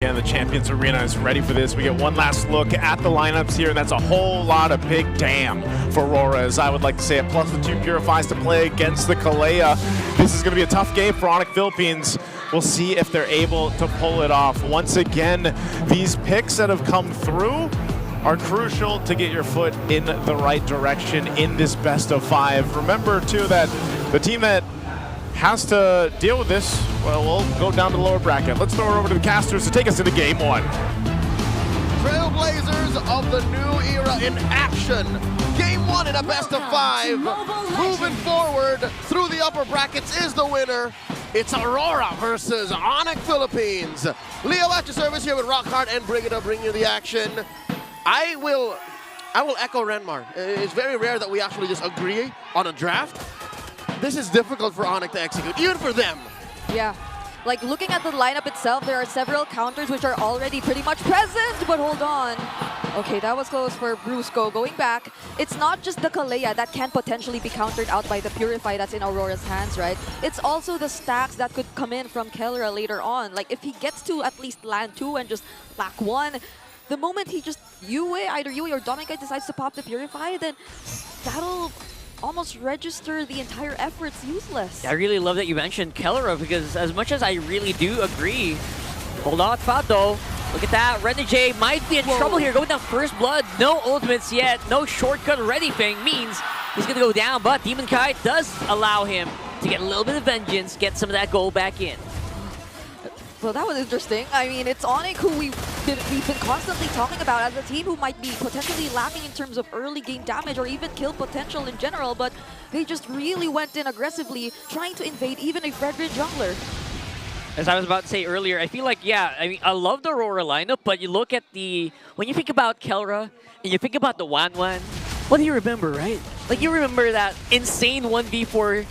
And the Champions Arena is ready for this. We get one last look at the lineups here, and that's a whole lot of big damn for AURORA, as I would like to say it, plus the 2 Purifies to play against the Kalea. This is going to be a tough game for ONIC Philippines. We'll see if they're able to pull it off. Once again, these picks that have come through are crucial to get your foot in the right direction in this best of 5. Remember, too, that the team that has to deal with this, well, we'll go down to the lower bracket. Let's throw it over to the casters to take us into game 1. Trailblazers of the new era in action. Game 1 in a best of 5. Moving forward through the upper brackets is the winner. It's AURORA versus ONIC Philippines. Leo at your service here with Rockhart and Brigida bringing you the action. I will echo Renmar. It's very rare that we actually just agree on a draft. This is difficult for ONIC to execute, even for them. Yeah. Like, looking at the lineup itself, there are several counters which are already pretty much present, but hold on. Okay, that was close for Brusco. Going back, it's not just the Kalea that can potentially be countered out by the Purify that's in Aurora's hands, right? It's also the stacks that could come in from Kellera later on. Like, if he gets to at least land 2 and just lack 1, the moment he just either Yue or Dominic decides to pop the Purify, then that'll almost register the entire effort's useless. I really love that you mentioned Kellera, because as much as I really do agree, hold on, Fato. Look at that, Renegade might be in trouble here, going down first blood, no ultimates yet, no shortcut or anything, means he's gonna go down, but Demon Kite does allow him to get a little bit of vengeance, get some of that gold back in. Well, that was interesting. I mean, it's ONIC who we've been constantly talking about as a team who might be potentially lacking in terms of early game damage or even kill potential in general, but they just really went in aggressively, trying to invade even a red jungler. As I was about to say earlier, I feel like, yeah, I mean, I love the AURORA lineup, but you look at when you think about Kellera and you think about the Wanwan, what do you remember, right? Like, you remember that insane 1v4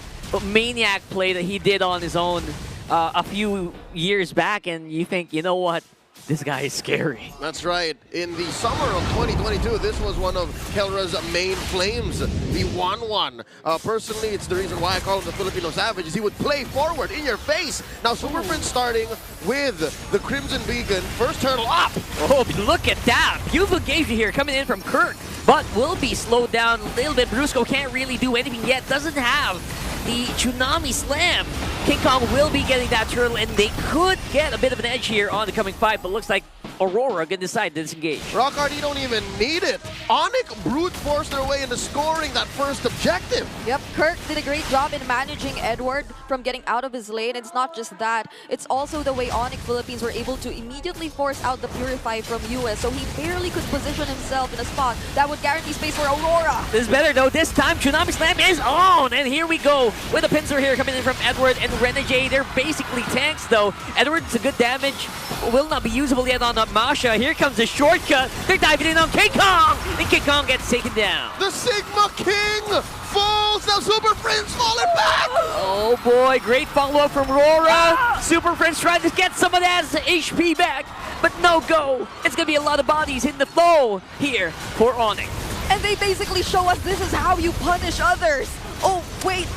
maniac play that he did on his own a few years back, and you think, you know what, this guy is scary. That's right. In the summer of 2022, this was one of Kellera's main flames, the Wanwan. Personally, it's the reason why I call him the Filipino Savage, is he would play forward in your face. Now, Super Prince starting with the Crimson Beacon. First turtle up. Oh, look at that. Beautiful engagement here coming in from Kirk, but will be slowed down a little bit. Brusco can't really do anything yet, doesn't have the Tsunami Slam. King Kong will be getting that turtle, and they could get a bit of an edge here on the coming fight, but looks like AURORA gonna decide to disengage. Rockhart, you don't even need it. ONIC brute forced their way into scoring that first objective. Yep, Kirk did a great job in managing Edward from getting out of his lane. It's not just that, it's also the way ONIC Philippines were able to immediately force out the Purify from US, so he barely could position himself in a spot that would guarantee space for AURORA. This is better though. This time, Tsunami Slam is on, and here we go with a pincer here coming in from Edward and Renegade. They're basically tanks though. Edward's a good damage, will not be usable yet on Masha. Here comes the shortcut. They're diving in on King Kong, and King Kong gets taken down. The Sigma King falls. Now Super Prince falling back. Oh boy, great follow-up from AURORA. Super Prince trying to get some of that HP back, but no go. It's gonna be a lot of bodies in the flow here for ONIC. And they basically show us this is how you punish others. Oh, wait.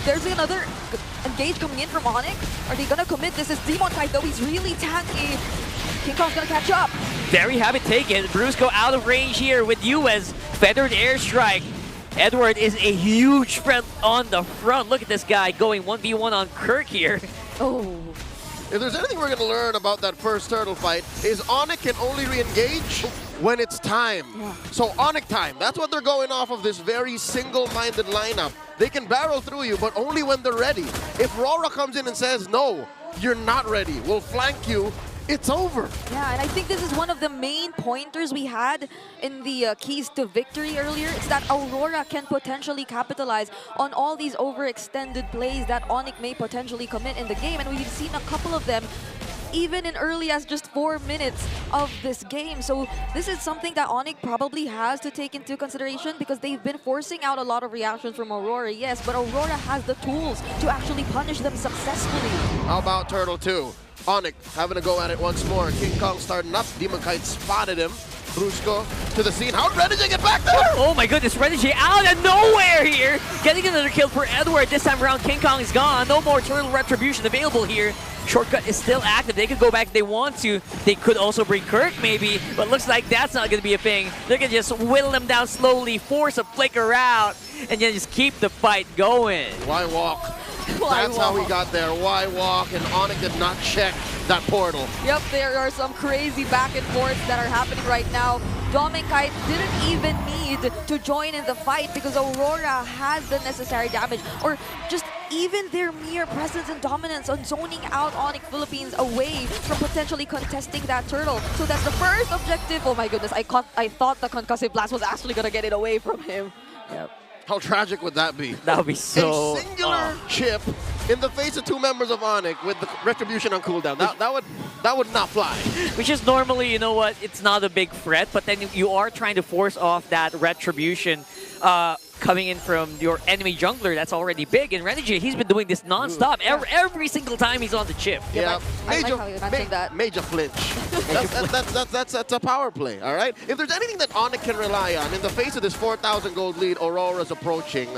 There's another engage coming in from ONIC. Are they gonna commit? This is Demon Kite though. He's really tanky. King Kong's gonna catch up. Very habit taken. Brusco out of range here with US. Feathered airstrike. Edward is a huge threat on the front. Look at this guy going 1v1 on Kirk here. Oh. If there's anything we're gonna learn about that first turtle fight, is ONIC can only re-engage when it's time. Yeah. So ONIC time, that's what they're going off of, this very single-minded lineup. They can barrel through you, but only when they're ready. If AURORA comes in and says, no, you're not ready, we'll flank you, it's over. Yeah, and I think this is one of the main pointers we had in the keys to victory earlier. It's that AURORA can potentially capitalize on all these overextended plays that ONIC may potentially commit in the game, and we've seen a couple of them even in early as just 4 minutes of this game. So this is something that ONIC probably has to take into consideration, because they've been forcing out a lot of reactions from AURORA, yes, but AURORA has the tools to actually punish them successfully. How about Turtle 2? ONIC having a go at it once more. King Kong starting up. Demon Kite spotted him. Brusco to the scene. How'd Renegade get back there? Oh my goodness, Renegade out of nowhere here. Getting another kill for Edward. This time around, King Kong is gone. No more turtle retribution available here. Shortcut is still active. They could go back if they want to. They could also bring Kirk maybe, but looks like that's not going to be a thing. They're going to just whittle them down slowly, force a flicker out, and then just keep the fight going. Why walk? That's how he got there. Why walk? And ONIC did not check that portal. Yep, there are some crazy back and forths that are happening right now. Dominic didn't even need to join in the fight because Aurora has the necessary damage, or just even their mere presence and dominance on zoning out ONIC Philippines away from potentially contesting that turtle. So that's the first objective. Oh my goodness, I thought the concussive blast was actually gonna get it away from him. Yep. How tragic would that be? That would be so... A singular chip in the face of 2 members of ONIC with the retribution on cooldown. That would not fly. Which is normally, you know what, it's not a big threat, but then you are trying to force off that retribution coming in from your enemy jungler that's already big. And Renegade, he's been doing this non-stop every single time he's on the chip. Yeah, I like how you mentioned that. Major flinch. That's a power play, all right? If there's anything that ONIC can rely on in the face of this 4,000 gold lead Aurora's approaching,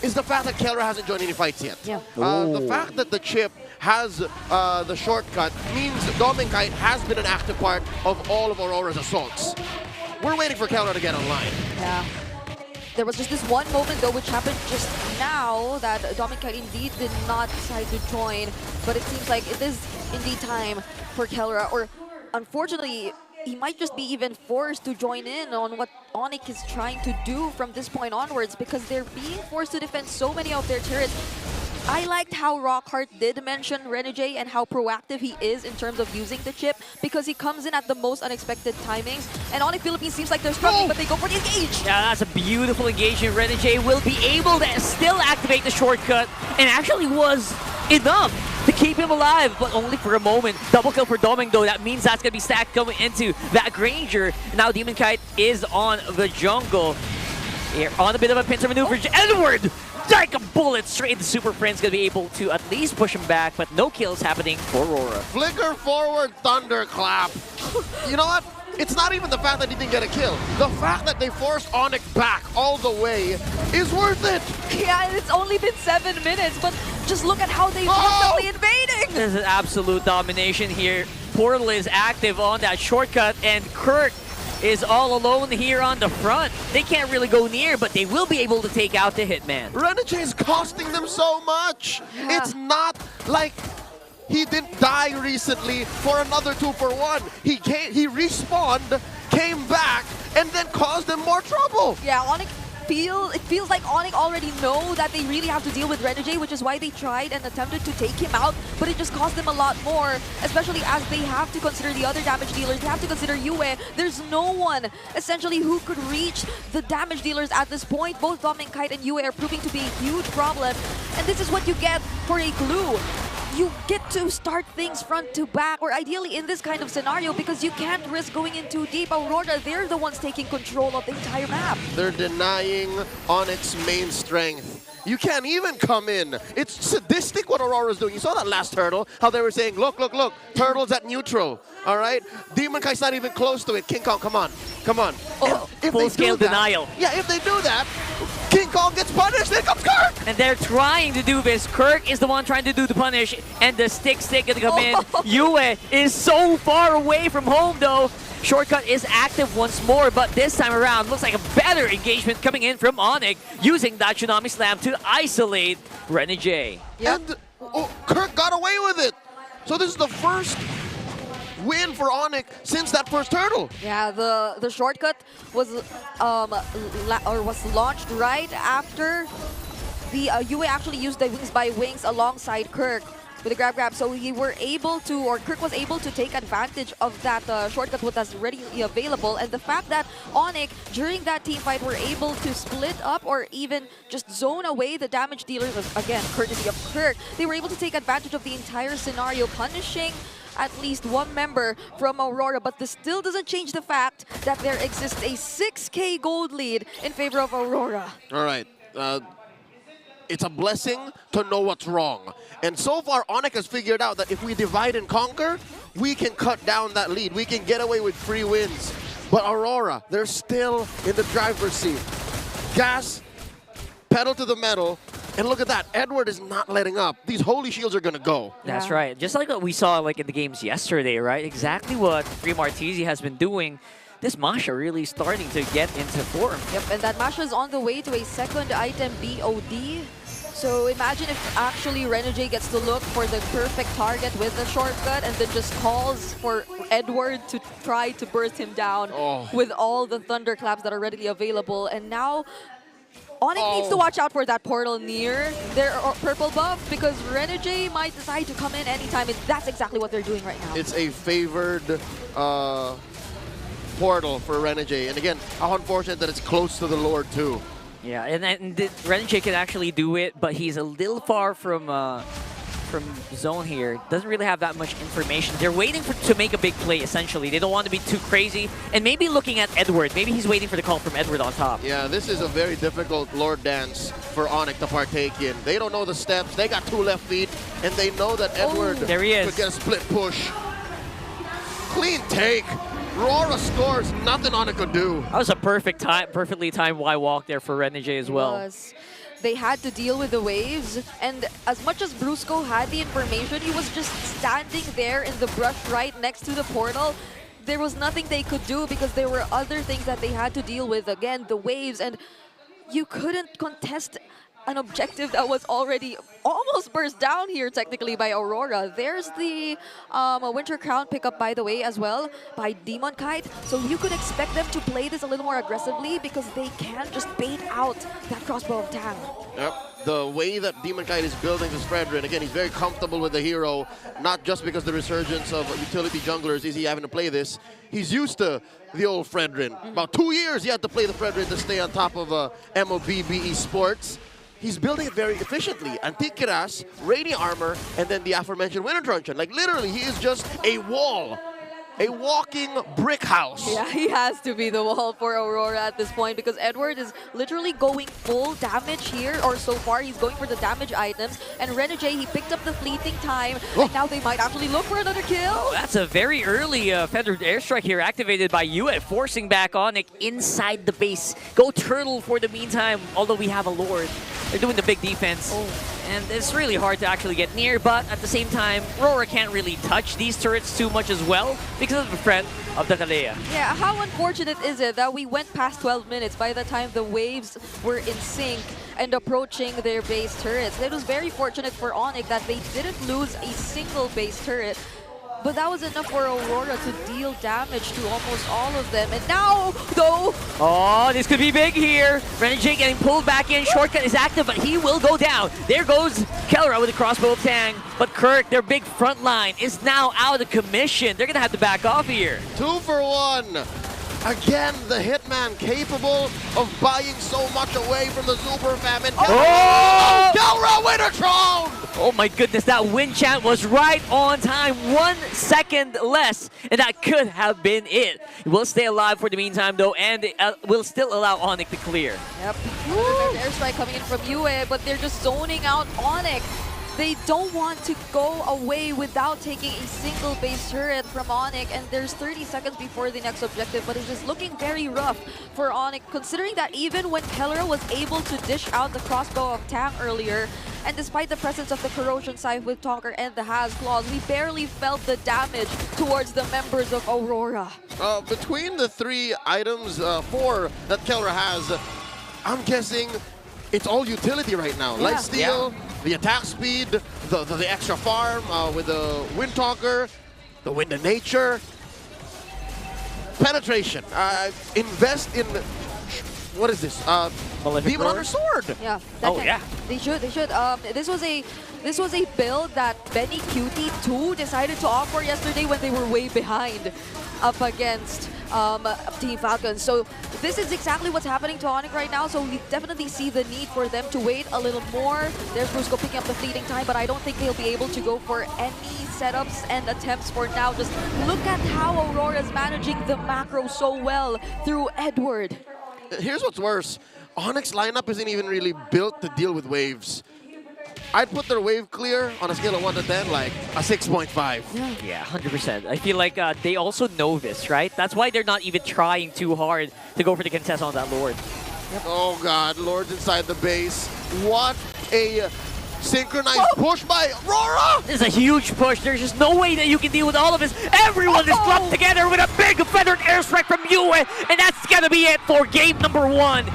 is the fact that Kelra hasn't joined any fights yet. Yeah. The fact that the chip has the shortcut means Dominic has been an active part of all of Aurora's assaults. We're waiting for Kelra to get online. Yeah. There was just this one moment, though, which happened just now, that Dominic indeed did not decide to join. But it seems like it is indeed time for Kelra. Or, unfortunately, he might just be even forced to join in on what ONIC is trying to do from this point onwards, because they're being forced to defend so many of their turrets. I liked how Rockhart did mention Renegade and how proactive he is in terms of using the chip, because he comes in at the most unexpected timings. And ONIC Philippines seems like they're struggling, but they go for the engage. Yeah, that's a beautiful engagement. Renegade will be able to still activate the shortcut, and actually was enough to keep him alive, but only for a moment. Double kill for Doming, though. That means that's going to be stacked coming into that Granger. Now Demon Kite is on the jungle. Here, on a bit of a pincer maneuver. Edward! Like a bullet straight into Super Prince, gonna be able to at least push him back, but no kills happening for Aurora. Flicker forward, thunderclap. You know what? It's not even the fact that he didn't get a kill. The fact that they forced ONIC back all the way is worth it. Yeah, and it's only been 7 minutes, but just look at how they've constantly invading. This is absolute domination here. Portal is active on that shortcut, and Kirk is all alone here on the front. They can't really go near, but they will be able to take out the Hitman. Renegade is costing them so much. Yeah. It's not like he didn't die recently for another 2-for-1. He respawned, came back, and then caused them more trouble. Yeah, ONIC it feels like ONIC already know that they really have to deal with Renegade, which is why they tried and attempted to take him out, but it just cost them a lot more, especially as they have to consider the other damage dealers. They have to consider Yue. There's no one, essentially, who could reach the damage dealers at this point. Both Dominic Kite and Yue are proving to be a huge problem, and this is what you get for a glue. You get to start things front to back, or ideally in this kind of scenario, because you can't risk going in too deep. Aurora, they're the ones taking control of the entire map. They're denying ONIC's main strength. You can't even come in. It's sadistic what Aurora's doing. You saw that last turtle, how they were saying, look, look, look, turtle's at neutral, all right? Demon Kite's not even close to it. King Kong, come on, come on. Oh, full-scale denial. Yeah, if they do that, King Kong gets punished, there comes Kirk! And they're trying to do this. Kirk is the one trying to do the punish, and the stick gonna come in. Yue is so far away from home, though. Shortcut is active once more, but this time around looks like a better engagement coming in from ONIC, using that Tsunami Slam to isolate Renegade. Yep. And Kirk got away with it. So this is the first win for ONIC since that first turtle. Yeah, the shortcut was launched right after the Yue actually used the Wings by Wings alongside Kirk with the grab, so we were able to, or Kirk was able to take advantage of that shortcut that was readily available, and the fact that ONIC during that team fight were able to split up or even just zone away the damage dealers, again courtesy of Kirk, they were able to take advantage of the entire scenario, punishing at least one member from Aurora, but this still doesn't change the fact that there exists a 6K gold lead in favor of Aurora. All right. It's a blessing to know what's wrong. And so far, ONIC has figured out that if we divide and conquer, we can cut down that lead. We can get away with free wins. But Aurora, they're still in the driver's seat. Gas, pedal to the metal, And look at that. Edward is not letting up. These holy shields are going to go. That's Yeah. right. Just like what we saw like in the games yesterday, right? Exactly what Free Martisi has been doing. This Masha really starting to get into form. Yep, and that Masha is on the way to a second item BOD. So imagine if actually Renegade gets to look for the perfect target with the shortcut and then just calls for Edward to try to burst him down with all the thunderclaps that are readily available. And now ONIC needs to watch out for that portal near their purple buff because Renegade might decide to come in anytime, and that's exactly what they're doing right now. It's a favored portal for Renegade. And again, how unfortunate that it's close to the Lord too. Yeah, and Renegade can actually do it, but he's a little far from zone here. Doesn't really have that much information. They're waiting to make a big play, essentially. They don't want to be too crazy. And maybe looking at Edward. Maybe he's waiting for the call from Edward on top. Yeah, this is a very difficult Lord dance for ONIC to partake in. They don't know the steps. They got 2 left feet, and they know that Edward there he is. could get a split push. Clean take. Aurora scores. Nothing ONIC could do. That was a perfectly timed Y walk there for Renegade as well. Was. They had to deal with the waves, and as much as Brusco had the information, he was just standing there in the brush right next to the portal. There was nothing they could do because there were other things that they had to deal with. Again, the waves, and you couldn't contest an objective that was already almost burst down here technically by Aurora. There's the Winter Crown pickup, by the way, as well by Demon Kite. So you could expect them to play this a little more aggressively because they can't just bait out that crossbow of Tang. Yep. The way that Demon Kite is building this Fredrin, again, he's very comfortable with the hero, not just because the resurgence of utility junglers is he having to play this. He's used to the old Fredrin. About 2 years he had to play the Fredrin to stay on top of MLBB esports. He's building it very efficiently. Antique Kiras, Radiant Armor, and then the aforementioned Winter Truncheon. Like, literally, he is just a wall. A walking brick house. Yeah, he has to be the wall for Aurora at this point because Edward is literally going full damage here, or so far he's going for the damage items. And Renegade, he picked up the fleeting time, and now they might actually look for another kill. That's a very early feathered airstrike here activated by UA, forcing back ONIC inside the base. Go Turtle for the meantime, although we have a Lord. They're doing the big defense. And it's really hard to actually get near, but at the same time, Aurora can't really touch these turrets too much as well because of the threat of the Kalea. Yeah, how unfortunate is it that we went past 12 minutes by the time the waves were in sync and approaching their base turrets. It was very fortunate for ONIC that they didn't lose a single base turret. But that was enough for Aurora to deal damage to almost all of them. And now, though... Oh, this could be big here. Renegade getting pulled back in. Shortcut is active, but he will go down. There goes Kellra with the crossbow of Tang. But Kirk, their big front line, is now out of commission. They're going to have to back off here. 2 for 1. Again, the Hitman capable of buying so much away from the Super Famine. Oh! Kellra Wintertron! Oh my goodness, that win chant was right on time. 1 second less, and that could have been it. We'll stay alive for the meantime, though, and we'll still allow ONIC to clear. Yep. Airstrike coming in from UA, but they're just zoning out ONIC. They don't want to go away without taking a single base turret from ONIC, and there's 30 seconds before the next objective, but it's just looking very rough for ONIC, considering that even when Kellra was able to dish out the crossbow of Tang earlier, and despite the presence of the Corrosion Scythe with Tonker and the Has Claws, we barely felt the damage towards the members of Aurora. Between the 3 items, 4 that Kellra has, I'm guessing it's all utility right now. Yeah. Lifesteal, the attack speed, the extra farm with the Wind Talker, the Wind of Nature. Penetration. Invest in... What is this? Demon Hunter Sword. Yeah. Oh, yeah. They should. This was a build that Benny QT2 decided to offer yesterday when they were way behind up against Team Falcon. So this is exactly what's happening to ONIC right now. So we definitely see the need for them to wait a little more. There's Brusco picking up the fleeting time, but I don't think they'll be able to go for any setups and attempts for now. Just look at how Aurora is managing the macro so well through Edward. Here's what's worse. ONIC's lineup isn't even really built to deal with waves. I'd put their wave clear on a scale of 1 to 10, like a 6.5. Yeah, 100%. I feel like they also know this, right? That's why they're not even trying too hard to go for the contest on that Lord. Oh God, Lord's inside the base. What A synchronized push by Aurora. This is a huge push. There's just no way that you can deal with all of this. Everyone is clumped together with a big feathered airstrike from Yue, and that's gonna be it for game number 1.